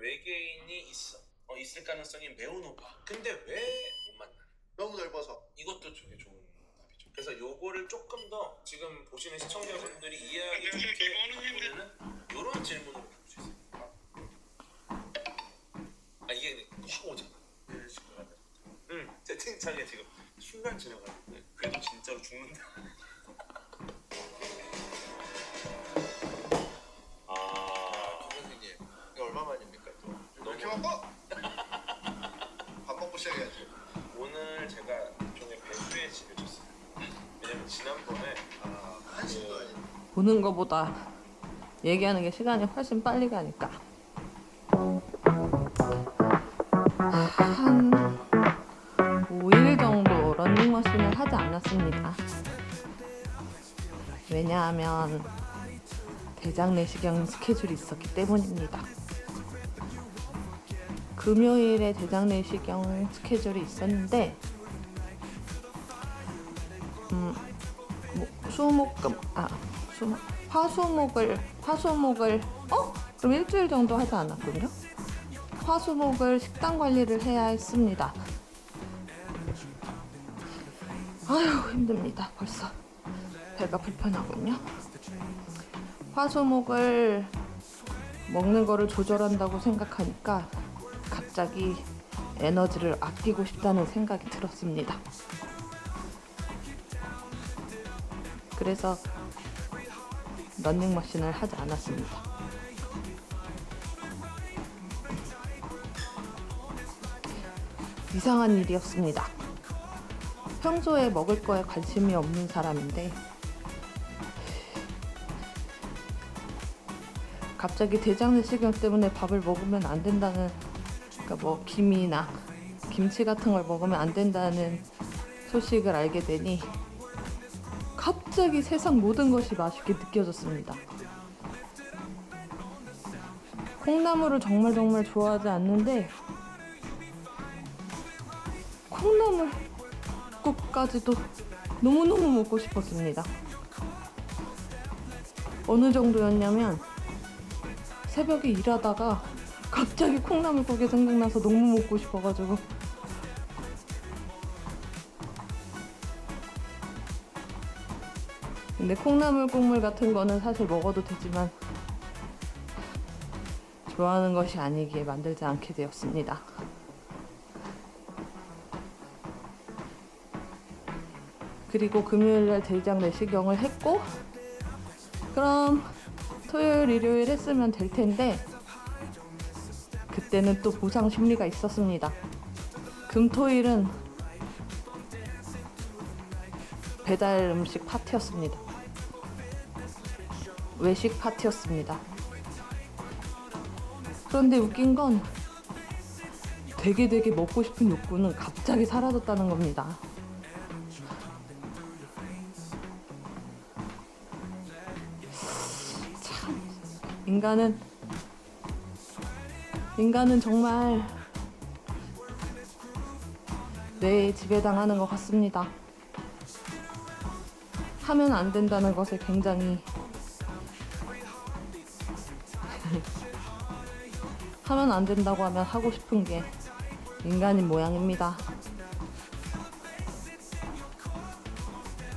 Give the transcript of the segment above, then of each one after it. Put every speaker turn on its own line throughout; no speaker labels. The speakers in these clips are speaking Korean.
외계인이 있을 가능성이 매우 높아. 근데 왜 못 만나?
너무 넓어서.
이것도 되게 좋은 답이죠. 그래서 요거를 조금 더 지금 보시는 시청자분들이 이해하기 좋게 하면은 요런 질문으로 바꿀 수 있어요. 이게 확 오잖아. 채팅창에 지금 순간 지나가는데 그래도 진짜로 죽는다.
선생님, 이거 얼마만입니까 또? 이렇게 먹고 밥 먹고 시작해야지.
오늘 제가 일종의 배수의 집을 줬어요. 왜냐면 지난번에
한식도 아니고.
보는 거보다 얘기하는 게 시간이 훨씬 빨리 가니까 한 5일 정도 러닝머신을 하지 않았습니다. 왜냐하면 대장 내시경 스케줄이 있었기 때문입니다. 금요일에 대장 내시경 스케줄이 있었는데 화수목을 그럼 일주일 정도 하지 않았군요. 화수목을 식단 관리를 해야 했습니다. 아유 힘듭니다. 벌써 배가 불편하군요. 화수목을 먹는 거를 조절한다고 생각하니까 갑자기 에너지를 아끼고 싶다는 생각이 들었습니다. 그래서 러닝머신을 하지 않았습니다. 이상한 일이었습니다. 평소에 먹을 거에 관심이 없는 사람인데 갑자기 대장 내시경 때문에 밥을 먹으면 안 된다는, 그러니까 뭐 김이나 김치 같은 걸 먹으면 안 된다는 소식을 알게 되니 갑자기 세상 모든 것이 맛있게 느껴졌습니다. 콩나물을 정말 좋아하지 않는데 콩나물국까지도 너무너무 먹고 싶었습니다. 어느 정도였냐면 새벽에 일하다가 갑자기 콩나물국이 생각나서 너무 먹고 싶어가지고 근데 콩나물 국물 같은 거는 사실 먹어도 되지만 좋아하는 것이 아니기에 만들지 않게 되었습니다. 그리고 금요일날 대장 내시경을 했고 그럼 토요일 일요일 했으면 될 텐데 그때는 또 보상 심리가 있었습니다. 금토일은 배달 음식 파티였습니다. 외식 파티였습니다. 그런데 웃긴 건 되게 먹고 싶은 욕구는 갑자기 사라졌다는 겁니다. 참, 인간은 정말 뇌에 지배당하는 것 같습니다. 하면 안 된다는 것에 굉장히 하면 안 된다고 하면 하고 싶은 게 인간인 모양입니다.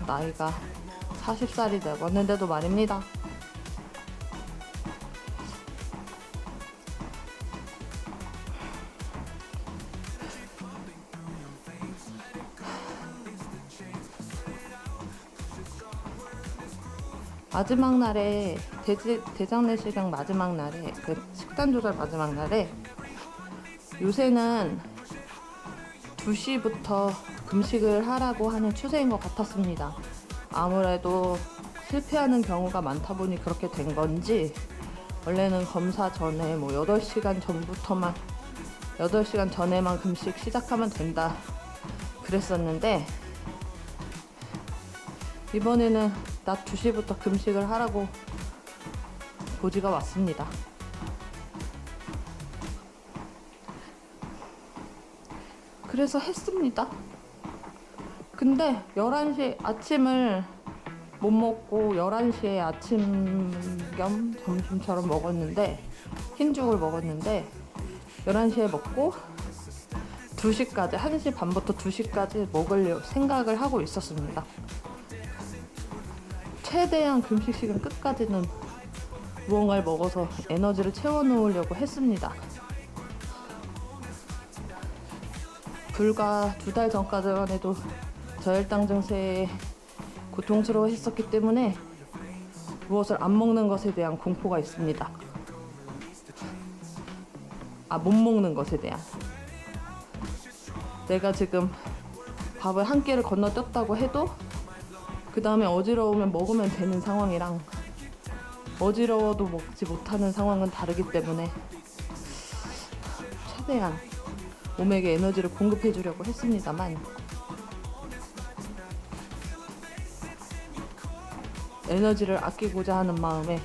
나이가 40살이 되었는데도 말입니다. 마지막 날에 대장 내시경 마지막 날에 그 식단 조절 마지막 날에 요새는 2시부터 금식을 하라고 하는 추세인 것 같았습니다. 아무래도 실패하는 경우가 많다 보니 그렇게 된 건지 원래는 검사 전에 8시간 전에만 금식 시작하면 된다 그랬었는데 이번에는 낮 2시부터 금식을 하라고 고지가 왔습니다. 그래서 했습니다. 근데 11시 아침을 못 먹고 11시에 아침 겸 점심처럼 먹었는데 흰죽을 먹었는데 11시에 먹고 2시까지, 1시 반부터 2시까지 먹을 생각을 하고 있었습니다. 최대한 금식 시간 끝까지는 무언가를 먹어서 에너지를 채워놓으려고 했습니다. 불과 2달 전까지만 해도 저혈당 증세에 고통스러워 했었기 때문에 무엇을 안 먹는 것에 대한 공포가 있습니다. 못 먹는 것에 대한. 내가 지금 밥을 한 끼를 건너뛰었다고 해도 그 다음에 어지러우면 먹으면 되는 상황이랑 어지러워도 먹지 못하는 상황은 다르기 때문에 최대한 몸에게 에너지를 공급해 주려고 했습니다만 에너지를 아끼고자 하는 마음에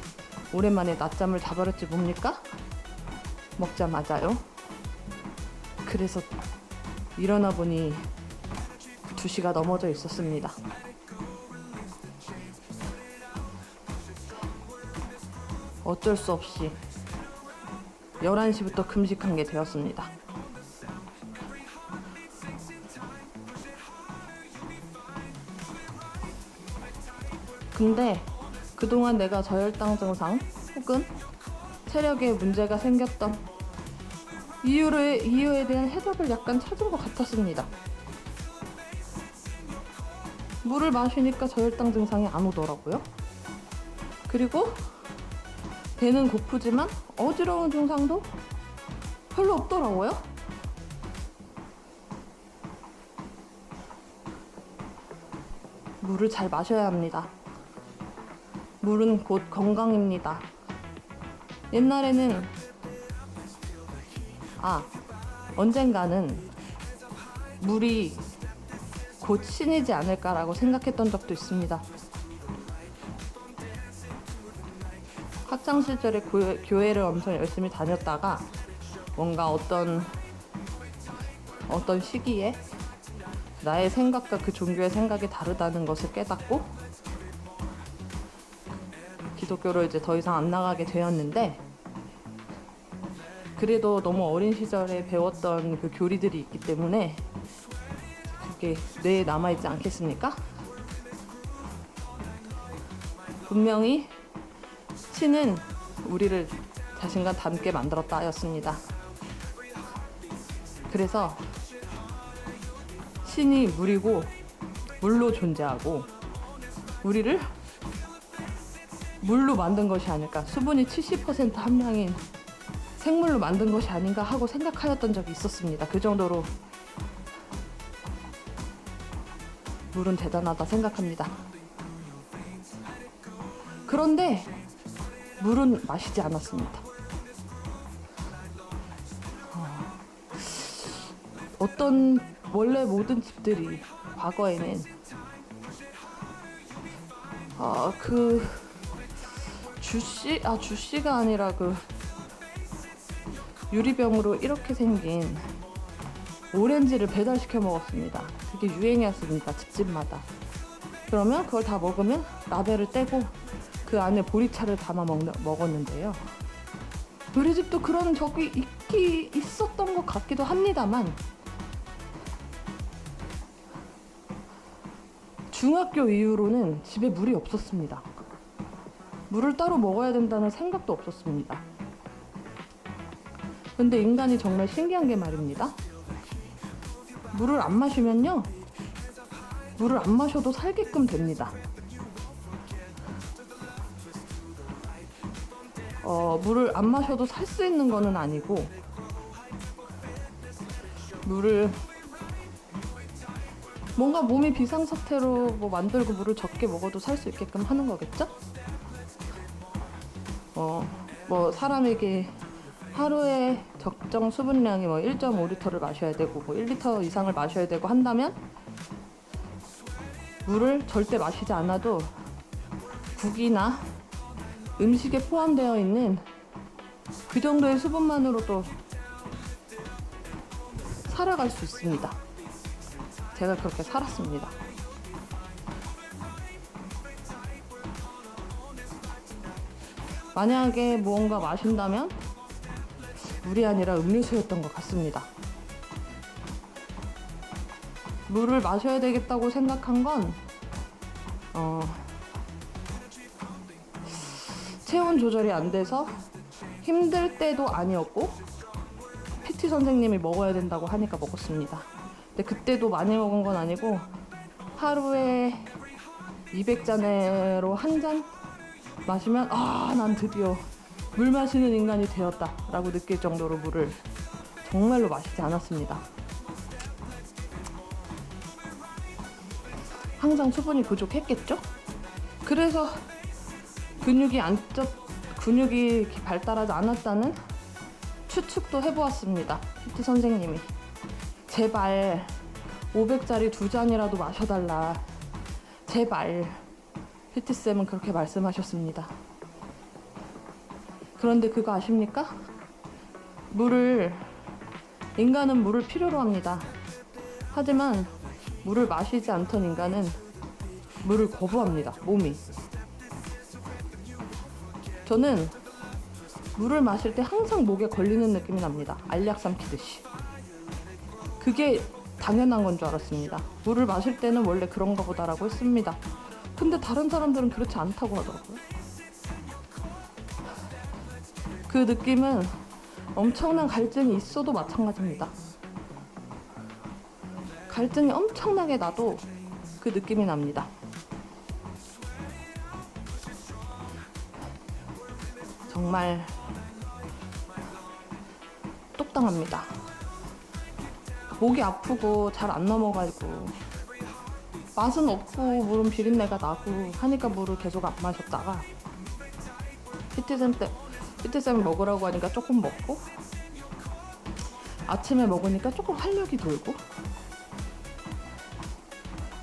오랜만에 낮잠을 자버렸지 뭡니까? 먹자마자요. 그래서 일어나 보니 2시가 넘어져 있었습니다. 어쩔 수 없이 11시부터 금식한 게 되었습니다. 근데 그동안 내가 저혈당 증상 혹은 체력에 문제가 생겼던 이유에 대한 해답을 약간 찾은 것 같았습니다. 물을 마시니까 저혈당 증상이 안 오더라고요. 그리고 배는 고프지만 어지러운 증상도 별로 없더라고요. 물을 잘 마셔야 합니다. 물은 곧 건강입니다. 옛날에는 언젠가는 물이 곧 신이지 않을까라고 생각했던 적도 있습니다. 학창 시절에 교회를 엄청 열심히 다녔다가 뭔가 어떤 시기에 나의 생각과 그 종교의 생각이 다르다는 것을 깨닫고 기독교로 이제 더 이상 안 나가게 되었는데, 그래도 너무 어린 시절에 배웠던 그 교리들이 있기 때문에 그게 뇌에 남아있지 않겠습니까? 분명히 신은 우리를 자신과 닮게 만들었다 하였습니다. 그래서 신이 물이고 물로 존재하고 우리를 물로 만든 것이 아닐까, 수분이 70% 함량인 생물로 만든 것이 아닌가 하고 생각하였던 적이 있었습니다. 그 정도로 물은 대단하다 생각합니다. 그런데 물은 마시지 않았습니다. 원래 모든 집들이 과거에는 주씨가 아니라 그 유리병으로 이렇게 생긴 오렌지를 배달시켜 먹었습니다. 그게 유행이었습니다. 집집마다. 그러면 그걸 다 먹으면 라벨을 떼고 그 안에 보리차를 담아 먹었는데요. 우리 집도 그런 적이 있었던 것 같기도 합니다만, 중학교 이후로는 집에 물이 없었습니다. 물을 따로 먹어야 된다는 생각도 없었습니다. 근데 인간이 정말 신기한 게 말입니다. 물을 안 마시면요, 물을 안 마셔도 살게끔 됩니다. 물을 안 마셔도 살 수 있는 거는 아니고, 물을 뭔가 몸이 비상사태로 만들고 물을 적게 먹어도 살 수 있게끔 하는 거겠죠? 사람에게 하루에 적정 수분량이 1.5리터를 마셔야 되고 1리터 이상을 마셔야 되고 한다면 물을 절대 마시지 않아도 국이나 음식에 포함되어 있는 그 정도의 수분만으로도 살아갈 수 있습니다. 제가 그렇게 살았습니다. 만약에 무언가 마신다면 물이 아니라 음료수였던 것 같습니다. 물을 마셔야 되겠다고 생각한 건 체온 조절이 안 돼서 힘들 때도 아니었고 PT 선생님이 먹어야 된다고 하니까 먹었습니다. 근데 그때도 많이 먹은 건 아니고 하루에 200잔으로 한 잔 마시면 난 드디어 물 마시는 인간이 되었다 라고 느낄 정도로 물을 정말로 마시지 않았습니다. 항상 수분이 부족했겠죠? 그래서 근육이 발달하지 않았다는 추측도 해보았습니다. PT 선생님이 제발 500짜리 2잔이라도 마셔달라, 제발. PT쌤은 그렇게 말씀하셨습니다. 그런데 그거 아십니까? 인간은 물을 필요로 합니다. 하지만 물을 마시지 않던 인간은 물을 거부합니다. 몸이. 저는 물을 마실 때 항상 목에 걸리는 느낌이 납니다. 알약 삼키듯이. 그게 당연한 건 줄 알았습니다. 물을 마실 때는 원래 그런가 보다라고 했습니다. 근데 다른 사람들은 그렇지 않다고 하더라고요. 그 느낌은 엄청난 갈증이 있어도 마찬가지입니다. 갈증이 엄청나게 나도 그 느낌이 납니다. 정말 똑당합니다. 목이 아프고 잘 안 넘어가고 맛은 없고 물은 비린내가 나고 하니까 물을 계속 안 마셨다가 PT쌤이 먹으라고 하니까 조금 먹고 아침에 먹으니까 조금 활력이 돌고,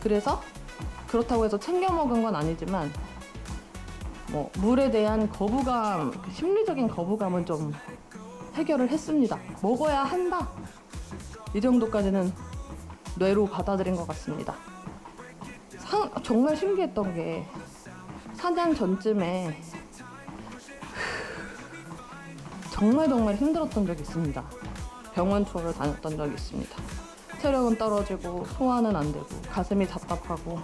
그래서 그렇다고 해서 챙겨 먹은 건 아니지만 물에 대한 거부감, 심리적인 거부감은 좀 해결을 했습니다. 먹어야 한다, 이 정도까지는 뇌로 받아들인 것 같습니다. 정말 신기했던 게 4년 전쯤에 정말 힘들었던 적이 있습니다. 병원 투어를 다녔던 적이 있습니다. 체력은 떨어지고 소화는 안 되고 가슴이 답답하고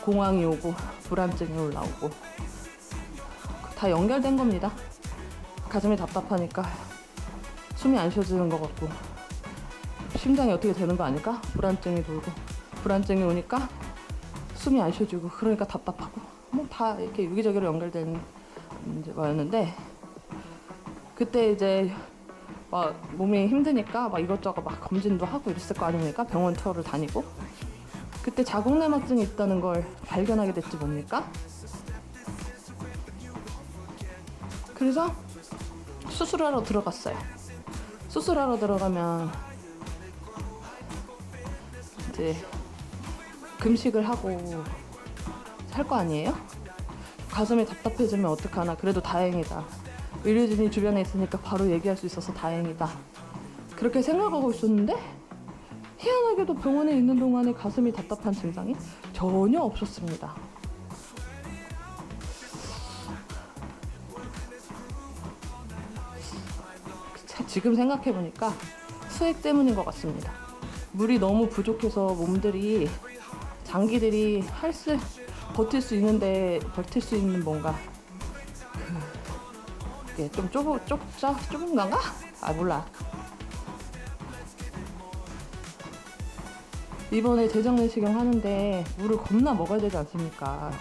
공황이 오고 불안증이 올라오고 다 연결된 겁니다. 가슴이 답답하니까 숨이 안 쉬어지는 것 같고 심장이 어떻게 되는 거 아닐까? 불안증이 돌고 불안증이 오니까 숨이 안 쉬어지고 그러니까 답답하고 다 이렇게 유기적으로 연결된 거였는데, 그때 이제 막 몸이 힘드니까 막 이것저것 막 검진도 하고 이랬을 거 아닙니까? 병원 투어를 다니고. 그때 자궁내막증이 있다는 걸 발견하게 됐지 뭡니까? 그래서 수술하러 들어갔어요. 수술하러 들어가면 이제 금식을 하고 살 거 아니에요? 가슴이 답답해지면 어떡하나. 그래도 다행이다. 의료진이 주변에 있으니까 바로 얘기할 수 있어서 다행이다. 그렇게 생각하고 있었는데 희한하게도 병원에 있는 동안에 가슴이 답답한 증상이 전혀 없었습니다. 지금 생각해보니까 수액 때문인 것 같습니다. 물이 너무 부족해서 장기들이 버틸 수 있는 뭔가 이게 좀 좁은 건가? 몰라. 이번에 대장내시경 하는데 물을 겁나 먹어야 되지 않습니까?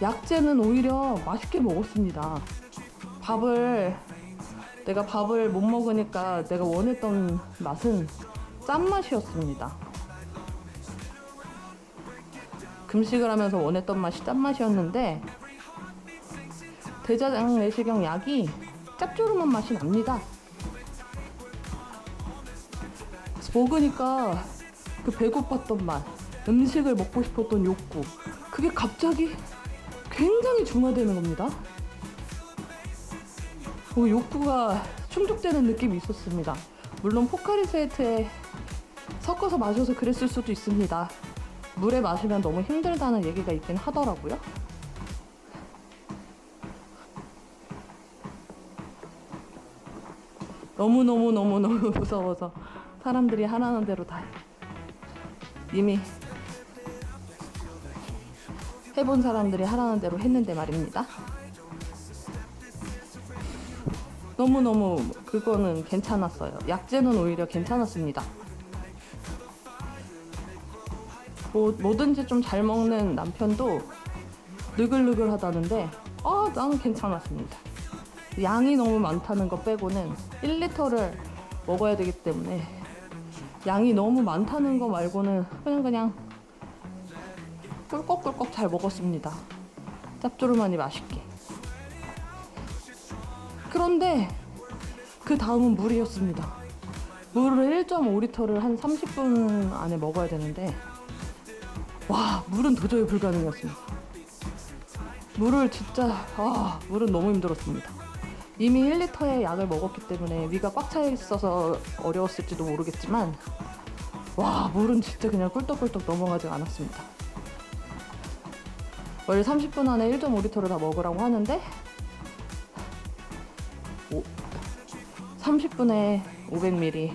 약재는 오히려 맛있게 먹었습니다. 내가 밥을 못 먹으니까 내가 원했던 맛은 짠맛이었습니다. 금식을 하면서 원했던 맛이 짠맛이었는데 대장내시경 약이 짭조름한 맛이 납니다. 먹으니까 그 배고팠던 맛, 음식을 먹고 싶었던 욕구, 그게 갑자기 굉장히 중화되는 겁니다. 욕구가 충족되는 느낌이 있었습니다. 물론 포카리 스웨트에 섞어서 마셔서 그랬을 수도 있습니다. 물에 마시면 너무 힘들다는 얘기가 있긴 하더라고요. 너무너무너무너무 무서워서 사람들이 하라는 대로 다 이미 해본 사람들이 하라는 대로 했는데 말입니다. 너무너무 그거는 괜찮았어요. 약재는 오히려 괜찮았습니다. 뭐든지 좀 잘 먹는 남편도 느글느글하다는데 나는 괜찮았습니다. 양이 너무 많다는 거 빼고는 1리터를 먹어야 되기 때문에 양이 너무 많다는 거 말고는 그냥 꿀꺽꿀꺽 잘 먹었습니다. 짭조름하니 맛있게. 그런데 그 다음은 물이었습니다. 물을 1.5리터를 한 30분 안에 먹어야 되는데 와, 물은 도저히 불가능했습니다. 물은 너무 힘들었습니다. 이미 1리터의 약을 먹었기 때문에 위가 꽉 차 있어서 어려웠을지도 모르겠지만 와, 물은 진짜 그냥 꿀떡꿀떡 넘어가지 않았습니다. 원래 30분 안에 1.5리터를 다 먹으라고 하는데 30분에 500ml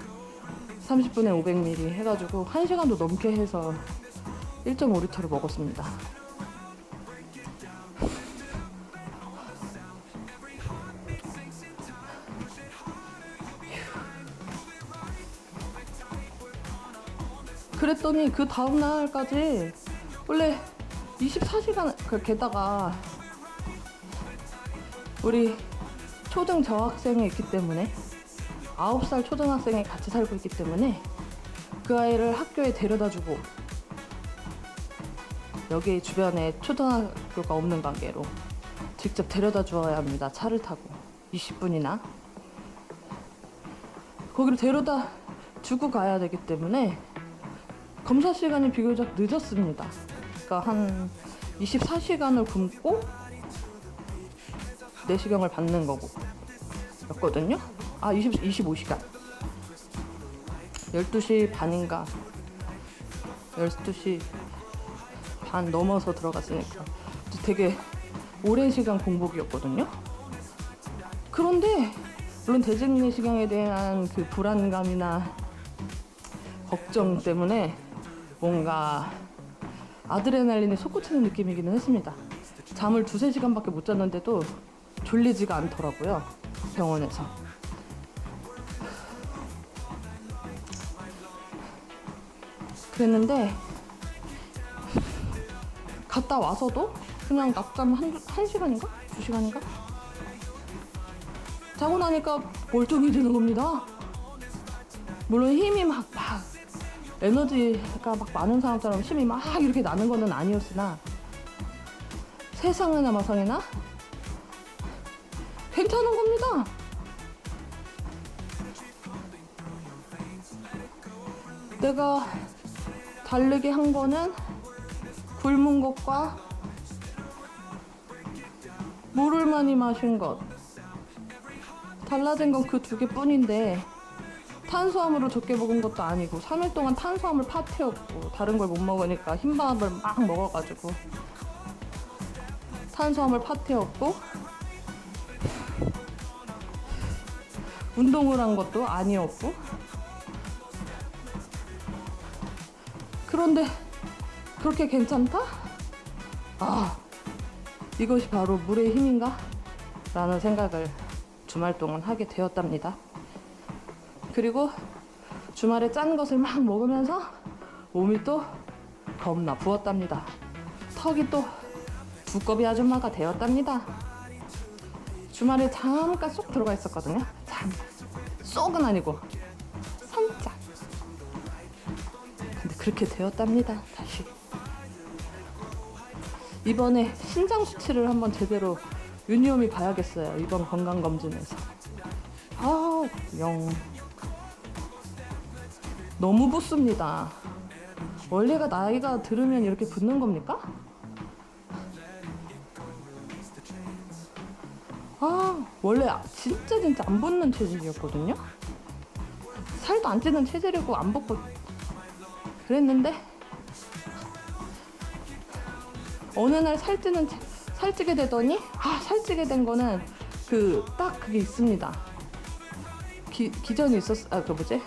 30분에 500ml 해가지고 1시간도 넘게 해서 1.5리터를 먹었습니다. 그랬더니 그 다음날까지 원래 24시간 게다가 우리 초등 저학생이 있기 때문에 9살 초등학생이 같이 살고 있기 때문에 그 아이를 학교에 데려다주고 여기 주변에 초등학교가 없는 관계로 직접 데려다 주어야 합니다. 차를 타고 20분이나 거기로 데려다 주고 가야 되기 때문에 검사 시간이 비교적 늦었습니다. 그러니까 한 24시간을 굶고 내시경을 받는 거고 였거든요. 25시간 12시 반인가 12시 반 넘어서 들어갔으니까 되게 오랜 시간 공복이었거든요. 그런데 물론 대증 내시경에 대한 그 불안감이나 걱정 때문에 뭔가 아드레날린이 솟구치는 느낌이기는 했습니다. 잠을 2-3시간밖에 못 잤는데도 졸리지가 않더라고요. 병원에서. 그랬는데 갔다 와서도 그냥 낮잠 한 시간인가? 2시간인가? 자고 나니까 멀쩡히 되는 겁니다. 물론 힘이 막 에너지가 막 많은 사람처럼 힘이 막 이렇게 나는 거는 아니었으나 세상에나 마상에나 괜찮은 겁니다. 내가 다르게 한 거는 굶은 것과 물을 많이 마신 것. 달라진 건 그 2개뿐인데 탄수화물을 적게 먹은 것도 아니고 3일 동안 탄수화물 파티였고 다른 걸 못 먹으니까 흰밥을 막 먹어가지고 탄수화물 파티였고 운동을 한 것도 아니었고 그런데 그렇게 괜찮다? 이것이 바로 물의 힘인가? 라는 생각을 주말 동안 하게 되었답니다. 그리고 주말에 짠 것을 막 먹으면서 몸이 또 겁나 부었답니다. 턱이 또 두꺼비 아줌마가 되었답니다. 주말에 잠깐 쏙 들어가 있었거든요. 쏙은 아니고 살짝. 근데 그렇게 되었답니다. 다시. 이번에 신장 수치를 한번 제대로 유니홈이 봐야겠어요. 이번 건강검진에서. 너무 붓습니다. 원래가 나이가 들으면 이렇게 붓는 겁니까? 원래 진짜 안 붓는 체질이었거든요. 살도 안 찌는 체질이고 안 붓고 그랬는데 어느 날 살찌게 되더니 살찌게 된 거는 그게 있습니다. 기전이 그 뭐지?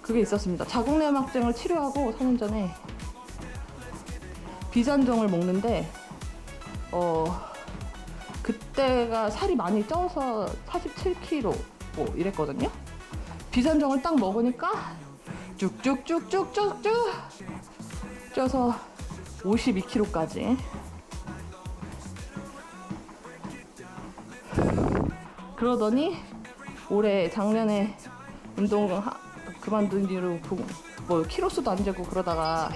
그게 있었습니다. 자궁내막증을 치료하고 4년 전에 비잔정을 먹는데 그때가 살이 많이 쪄서 47kg 뭐 이랬거든요. 비잔정을 딱 먹으니까 쭉쭉쭉쭉쭉쭉 쪄서 52kg까지. 그러더니 올해 작년에 운동 그만둔 뒤로 뭐 키로수도 안 재고 그러다가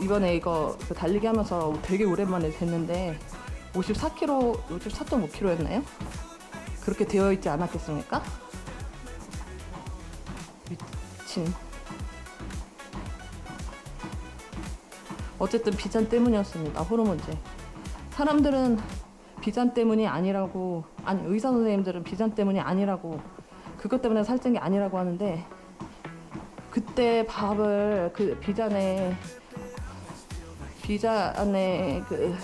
이번에 이거 그 달리기 하면서 되게 오랜만에 쟀는데 54.5kg였나요? 그렇게 되어 있지 않았겠습니까? 미친. 어쨌든 비잔 때문이었습니다. 호르몬제. 사람들은 비잔 때문이 아니라고, 아니 의사 선생님들은 비잔 때문이 아니라고, 그것 때문에 살찐 게 아니라고 하는데, 그때 밥을 그 비잔의 그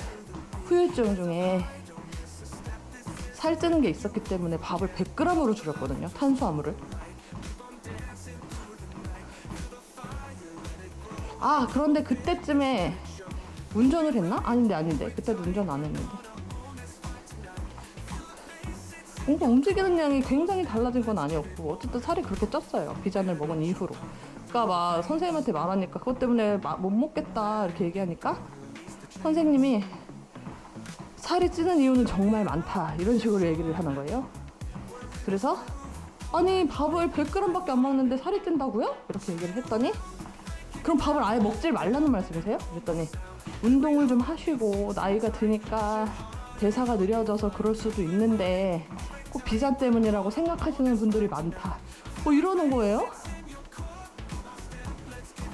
후유증 중에 살찌는 게 있었기 때문에 밥을 100g으로 줄였거든요. 탄수화물을. 그런데 그때쯤에 운전을 했나? 아닌데 그때도 운전 안 했는데 뭔가 움직이는 양이 굉장히 달라진 건 아니었고, 어쨌든 살이 그렇게 쪘어요. 비잔을 먹은 이후로. 그러니까 막 선생님한테 말하니까 그것 때문에 못 먹겠다 이렇게 얘기하니까 선생님이 살이 찌는 이유는 정말 많다 이런 식으로 얘기를 하는 거예요. 그래서 아니 밥을 100g밖에 안 먹는데 살이 찐다고요? 이렇게 얘기를 했더니 그럼 밥을 아예 먹질 말라는 말씀이세요? 그랬더니 운동을 좀 하시고 나이가 드니까 대사가 느려져서 그럴 수도 있는데 꼭 비잔 때문이라고 생각하시는 분들이 많다. 뭐 이러는 거예요?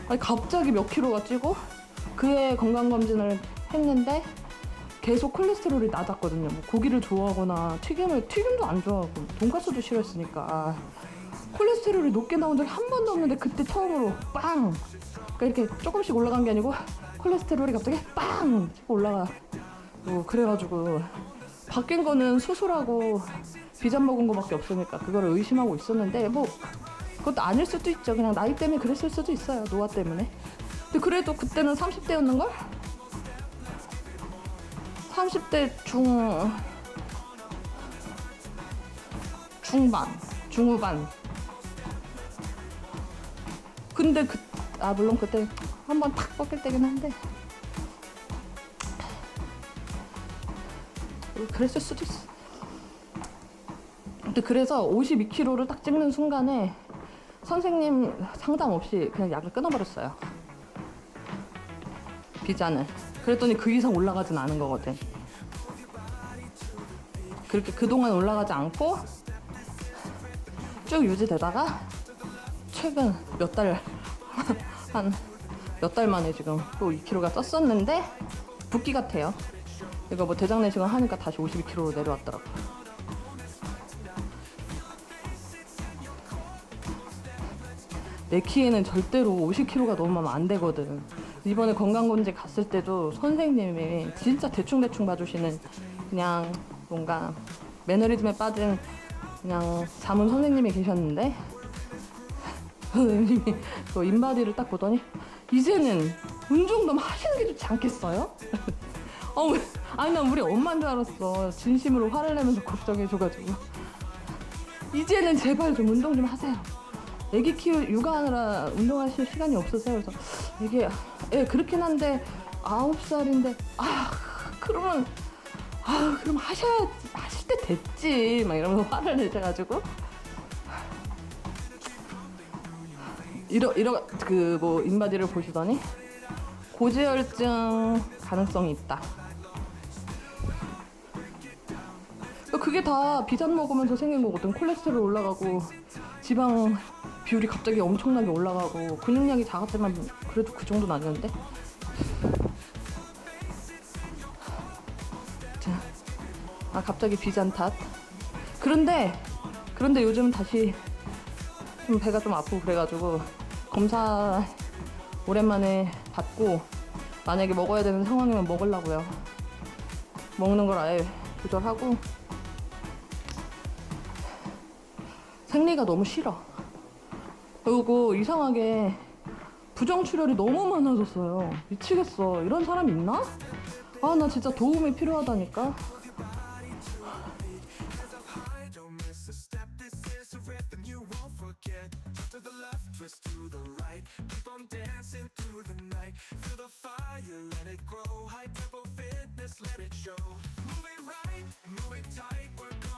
아니 갑자기 몇 킬로가 찌고 그해 건강검진을 했는데 계속 콜레스테롤이 낮았거든요. 뭐 고기를 좋아하거나 튀김도 안 좋아하고 돈가스도 싫어했으니까 콜레스테롤이 높게 나온 적이 한 번도 없는데 그때 처음으로 빵! 그러니까 이렇게 조금씩 올라간 게 아니고 콜레스테롤이 갑자기 빵! 올라가. 그래가지고 바뀐 거는 수술하고 비잔 먹은 거밖에 없으니까 그거를 의심하고 있었는데 뭐 그것도 아닐 수도 있죠. 그냥 나이 때문에 그랬을 수도 있어요. 노화 때문에. 근데 그래도 그때는 30대였는걸? 30대 중후반. 근데 물론 그때 한번 탁 꺾일 때긴 한데 그랬을 수도 있어. 근데 그래서 52kg를 딱 찍는 순간에 선생님 상담 없이 그냥 약을 끊어버렸어요. 비잔을. 그랬더니 그 이상 올라가진 않은 거거든. 그렇게 그동안 올라가지 않고 쭉 유지되다가 최근 한 몇 달 만에 지금 또 2kg가 쪘었는데 붓기 같아요. 이거 뭐 대장 내시경 하니까 다시 52kg로 내려왔더라고. 내 키에는 절대로 50kg가 넘으면 안 되거든. 이번에 건강검진 갔을 때도 선생님이 진짜 대충대충 봐주시는 그냥 뭔가 매너리즘에 빠진 그냥 자문 선생님이 계셨는데 선생님이 그 인바디를 딱 보더니 이제는 운동 좀 하시는 게 좋지 않겠어요? 아니 난 우리 엄마인 줄 알았어. 진심으로 화를 내면서 걱정해줘가지고 이제는 제발 좀 운동 좀 하세요. 애기 육아하느라 운동하실 시간이 없으세요. 그래서 이게 그렇긴 한데 9살인데 그럼 하실 때 됐지 막 이러면서 화를 내셔가지고 뭐 인바디를 보시더니 고지혈증 가능성이 있다. 그게 다 비잔 먹으면서 생긴 거거든. 콜레스테롤 올라가고 지방 비율이 갑자기 엄청나게 올라가고 근육량이 작았지만 그래도 그 정도는 아니었는데. 갑자기 비잔 탓. 그런데 요즘 다시 좀 배가 좀 아프고 그래가지고 검사 오랜만에 받고 만약에 먹어야 되는 상황이면 먹으려고요. 먹는 걸 아예 조절하고. 생리가 너무 싫어. 그리고 이상하게 부정출혈이 너무 많아졌어요. 미치겠어. 이런 사람 있나? 아, 나 진짜 도움이 필요하다니까.
twist to the right, keep on dancing through the night, feel the fire, let it grow, high tempo fitness, let it show.